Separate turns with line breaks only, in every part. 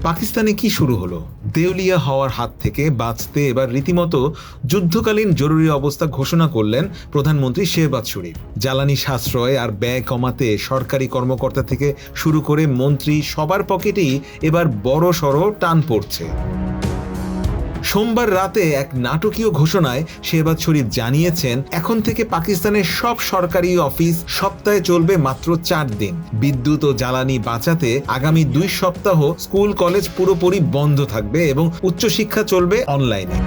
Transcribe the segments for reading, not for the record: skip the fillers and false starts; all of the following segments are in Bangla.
পাকিস্তানে কি শুরু হলো? দেউলিয়া হওয়ার হাত থেকে বাঁচতে এবার রীতিমতো যুদ্ধকালীন জরুরি অবস্থা ঘোষণা করলেন প্রধানমন্ত্রী শেহবাজ শরীফ। জ্বালানি সাশ্রয় আর ব্যয় কমাতে সরকারি কর্মকর্তা থেকে শুরু করে মন্ত্রী সবার পকেটেই এবার বড়সড় টান পড়ছে। সোমবার রাতে এক নাটকীয় ঘোষণায় শেহবাজ শরীফ জানিয়েছেন, এখন থেকে পাকিস্তানের সব সরকারি অফিস সপ্তাহে চলবে মাত্র 4 দিন। বিদ্যুৎ ও জ্বালানি বাঁচাতে আগামী 2 সপ্তাহ স্কুল কলেজ পুরোপুরি বন্ধ থাকবে এবং উচ্চশিক্ষা চলবে অনলাইনে।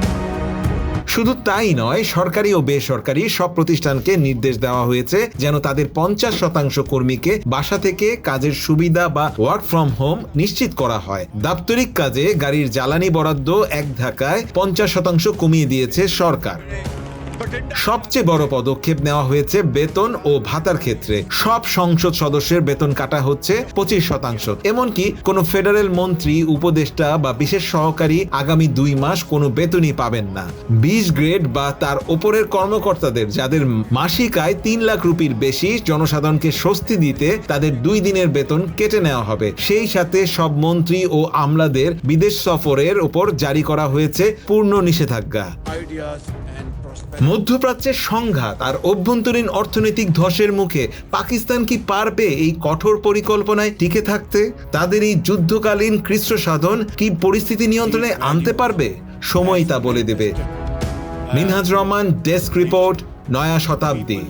শুধু তাই নয়, সরকারি ও বেসরকারি সব প্রতিষ্ঠানকে নির্দেশ দেওয়া হয়েছে যেন তাদের 50% কর্মীকে বাসা থেকে কাজের সুবিধা বা ওয়ার্ক ফ্রম হোম নিশ্চিত করা হয়। দাপ্তরিক কাজে গাড়ির জ্বালানি বরাদ্দ এক ধাক্কায় 50% কমিয়ে দিয়েছে সরকার। সবচেয়ে বড় পদক্ষেপ নেওয়া হয়েছে বেতন ও ভাতার ক্ষেত্রে। সব সংসদ সদস্যের বেতন কাটা হচ্ছে 25%। এমনকি কোনো ফেডারেল মন্ত্রী, উপদেষ্টা বা বিশেষ সহকারী আগামী 2 মাস কোনো বেতনই পাবেন না। 20 গ্রেড বা তার ওপরের কর্মকর্তাদের যাদের মাসিক আয় 3 লাখ রুপির বেশি, জনসাধারণকে স্বস্তি দিতে তাদের 2 দিনের বেতন কেটে নেওয়া হবে। সেই সাথে সব মন্ত্রী ও আমলাদের বিদেশ সফরের উপর জারি করা হয়েছে পূর্ণ নিষেধাজ্ঞা। মধ্যপ্রাচ্যের সংঘাত আর অভ্যন্তরীণ অর্থনৈতিক ধসের মুখে পাকিস্তান কি পারবে এই কঠোর পরিকল্পনায় টিকে থাকতে? তাদের এই যুদ্ধকালীন কৃচ্ছ সাধন কি পরিস্থিতি নিয়ন্ত্রণে আনতে পারবে? সময় তা বলে দেবে। মিনহাজ রহমান, ডেস্ক রিপোর্ট, নয়া শতাব্দী।